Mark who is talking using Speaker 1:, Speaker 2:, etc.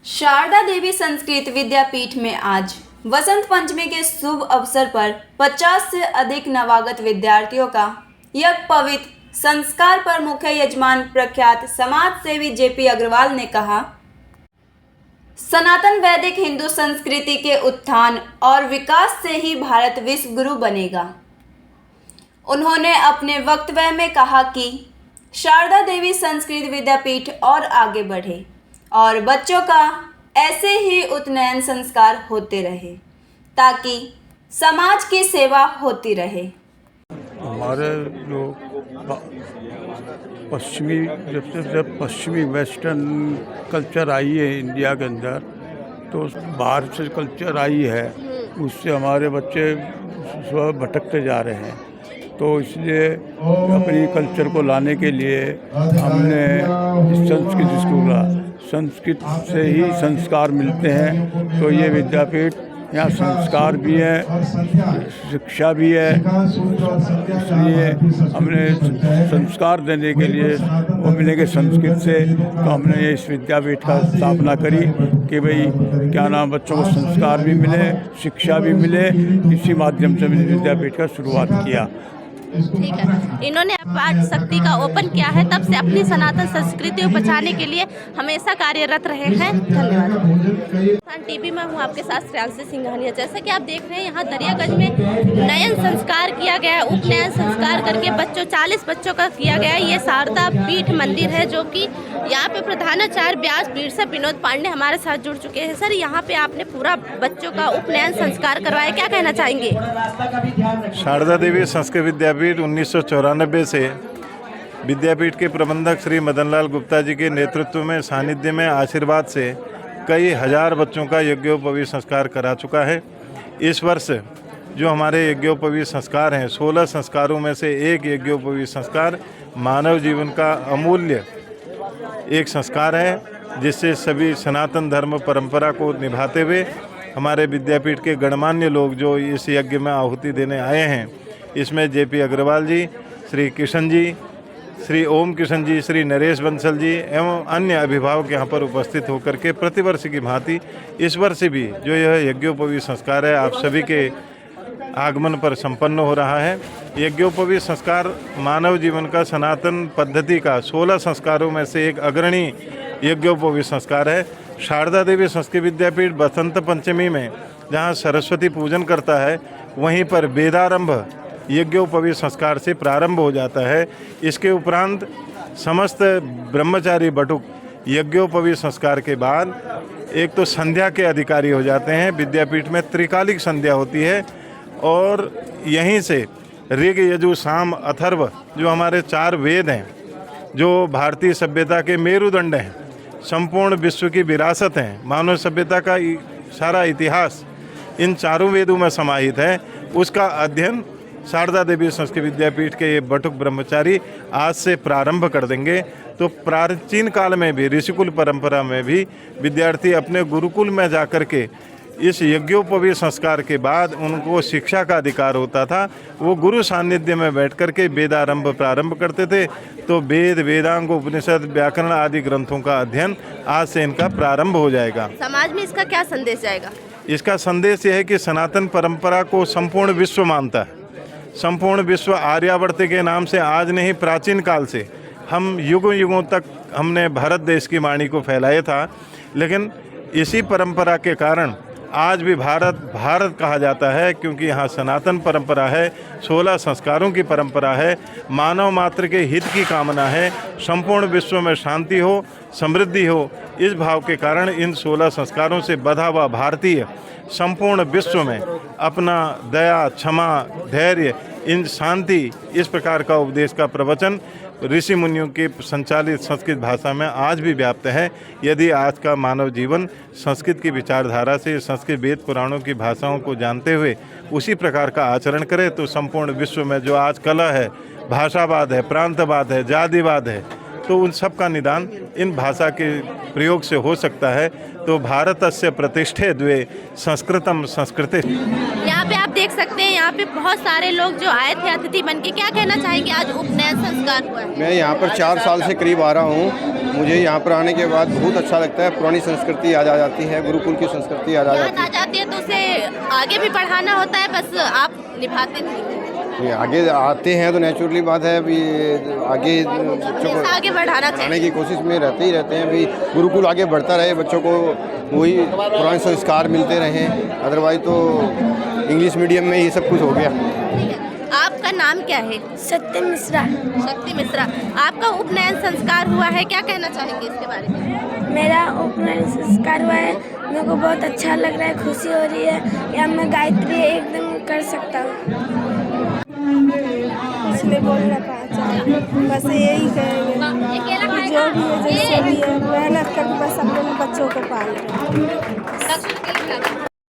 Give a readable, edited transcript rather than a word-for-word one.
Speaker 1: शारदा देवी संस्कृत विद्यापीठ में आज वसंत पंचमी के शुभ अवसर पर 50 से अधिक नवागत विद्यार्थियों का यज्ञ पवित्र संस्कार पर मुख्य यजमान प्रख्यात समाज सेवी जेपी अग्रवाल ने कहा, सनातन वैदिक हिंदू संस्कृति के उत्थान और विकास से ही भारत विश्व गुरु बनेगा। उन्होंने अपने वक्तव्य में कहा कि शारदा देवी संस्कृत विद्यापीठ और आगे बढ़े और बच्चों का ऐसे ही उन्नयन संस्कार होते रहे ताकि समाज की सेवा होती रहे।
Speaker 2: हमारे जो जब पश्चिमी वेस्टर्न कल्चर आई है इंडिया के अंदर, तो बाहर से कल्चर आई है, उससे हमारे बच्चे सब भटकते जा रहे हैं। तो इसलिए अपनी कल्चर को लाने के लिए हमने संस्कृत स्कूल, संस्कृत से ही संस्कार मिलते हैं। तो ये विद्यापीठ, यहाँ संस्कार भी है, शिक्षा भी है, इसलिए हमने संस्कार देने के लिए वो मिलेंगे संस्कृत से। तो हमने इस विद्यापीठ का स्थापना करी कि भाई क्या नाम, बच्चों को संस्कार भी मिले, शिक्षा भी मिले। इसी माध्यम से मैंने विद्यापीठ का शुरुआत किया।
Speaker 3: ठीक है, इन्होंने पाठ शक्ति का ओपन किया है, तब से अपनी सनातन संस्कृति को बचाने के लिए हमेशा कार्यरत रहे हैं। धन्यवाद। टीवी में हूँ आपके साथ श्रेयांशी सिंघानिया। जैसा कि आप देख रहे हैं, यहाँ दरियागंज में नयन संस्कार किया गया है, उपनयन संस्कार करके बच्चों 40 बच्चों का किया गया है। ये शारदा पीठ मंदिर है, जो कि यहाँ पे प्रधानाचार्य व्यास पीठ से विनोद पांडे हमारे साथ जुड़ चुके हैं। सर, यहाँ पे आपने पूरा बच्चों का उपनयन संस्कार करवाया, क्या कहना चाहेंगे?
Speaker 4: शारदा देवी संस्कृत विद्यापीठ 1994 से विद्यापीठ के प्रबंधक श्री मदनलाल गुप्ता जी के नेतृत्व में, सानिध्य में, आशीर्वाद से कई हजार बच्चों का यज्ञोपवीत संस्कार करा चुका है। इस वर्ष जो हमारे यज्ञोपवीत संस्कार हैं, 16 संस्कारों में से एक यज्ञोपवीत संस्कार मानव जीवन का अमूल्य एक संस्कार है, जिससे सभी सनातन धर्म परंपरा को निभाते हुए हमारे विद्यापीठ के गणमान्य लोग जो इस यज्ञ में आहुति देने आए हैं, इसमें जेपी अग्रवाल जी, श्री किशन जी, श्री ओम किशन जी, श्री नरेश बंसल जी एवं अन्य अभिभावक यहाँ पर उपस्थित होकर के प्रतिवर्ष की भांति इस वर्ष भी जो यह यज्ञोपवीत संस्कार है, आप सभी के आगमन पर संपन्न हो रहा है। यज्ञोपवीत संस्कार मानव जीवन का सनातन पद्धति का 16 संस्कारों में से एक अग्रणी यज्ञोपवीत संस्कार है। शारदा देवी संस्कृत विद्यापीठ बसंत पंचमी में जहाँ सरस्वती पूजन करता है, वहीं पर वेदारंभ यज्ञोपवीत संस्कार से प्रारंभ हो जाता है। इसके उपरांत समस्त ब्रह्मचारी बटुक यज्ञोपवीत संस्कार के बाद एक तो संध्या के अधिकारी हो जाते हैं। विद्यापीठ में त्रिकालिक संध्या होती है और यहीं से ऋग, यजु, साम, अथर्व जो हमारे 4 वेद हैं, जो भारतीय सभ्यता के मेरुदंड हैं, संपूर्ण विश्व की विरासत हैं, मानव सभ्यता का सारा इतिहास इन 4 वेदों में समाहित है, उसका अध्ययन शारदा देवी संस्कृत विद्यापीठ के ये बटुक ब्रह्मचारी आज से प्रारंभ कर देंगे। तो प्राचीन काल में भी, ऋषिकुल परंपरा में भी विद्यार्थी अपने गुरुकुल में जाकर के इस यज्ञोपवीत संस्कार के बाद उनको शिक्षा का अधिकार होता था। वो गुरु सानिध्य में बैठ कर के वेदारंभ प्रारंभ करते थे। तो वेद, वेदांग, उपनिषद, व्याकरण आदि ग्रंथों का अध्ययन आज से इनका प्रारंभ हो जाएगा।
Speaker 3: समाज में इसका क्या संदेश जाएगा?
Speaker 4: इसका संदेश यह है कि सनातन परंपरा को संपूर्ण विश्व मानता है। संपूर्ण विश्व आर्यावर्त के नाम से आज नहीं, प्राचीन काल से हम युगों युगों तक हमने भारत देश की वाणी को फैलाया था, लेकिन इसी परंपरा के कारण आज भी भारत भारत कहा जाता है, क्योंकि यहाँ सनातन परंपरा है, 16 संस्कारों की परंपरा है, मानव मात्र के हित की कामना है, संपूर्ण विश्व में शांति हो, समृद्धि हो। इस भाव के कारण इन 16 संस्कारों से बधा हुआ भारतीय संपूर्ण विश्व में अपना दया, क्षमा, धैर्य, इन शांति, इस प्रकार का उपदेश का प्रवचन ऋषि मुनियों के संचालित संस्कृत भाषा में आज भी व्याप्त है। यदि आज का मानव जीवन संस्कृत की विचारधारा से, संस्कृत वेद पुराणों की भाषाओं को जानते हुए उसी प्रकार का आचरण करे, तो संपूर्ण विश्व में जो आज कला है, भाषावाद है, प्रांतवाद है, जातिवाद है, तो उन सब का निदान इन भाषा के प्रयोग से हो सकता है। तो भारतस्य प्रतिष्ठे द्वे संस्कृतम संस्कृति।
Speaker 3: यहाँ पे आप देख सकते हैं, यहाँ पे बहुत सारे लोग जो आए थे अतिथि बन के, क्या कहना चाहेंगे? आज उपनयन संस्कार हुआ है।
Speaker 5: मैं यहाँ पर 4 साल से करीब आ रहा हूँ मुझे यहाँ पर आने के बाद बहुत अच्छा लगता है। पुरानी संस्कृति याद आ जाती है, गुरुकुल की संस्कृति याद आ
Speaker 3: याद
Speaker 5: जाती
Speaker 3: आ जाती है तो उसे आगे भी बढ़ाना होता है, बस आप निभाते नहीं हैं।
Speaker 5: है। ये आगे आते हैं तो नेचुरली बात है, अभी आगे बच्चों को
Speaker 3: हमेशा आगे बढ़ाना
Speaker 5: आने
Speaker 3: चाहिए।
Speaker 5: की कोशिश में रहते ही रहते हैं। अभी गुरुकुल आगे बढ़ता रहे, बच्चों को वही पुराने संस्कार मिलते रहें, अदरवाइज तो इंग्लिश मीडियम में ये सब कुछ हो गया।
Speaker 3: ठीक है। आपका नाम क्या है?
Speaker 6: सत्य मिश्रा।
Speaker 3: शक्ति मिश्रा। आपका उपनयन संस्कार हुआ है, क्या कहना चाहेंगे इसके बारे में?
Speaker 6: मेरा उपनयन संस्कार हुआ है, मेरे को बहुत अच्छा लग रहा है, खुशी हो रही है। या मैं गायत्री एकदम कर सकता हूँ। इसलिए बोलना पाचा बस यही कहेंगे, जो भी है जैसे भी है मेहनत करके बस अपने बच्चों को पालें।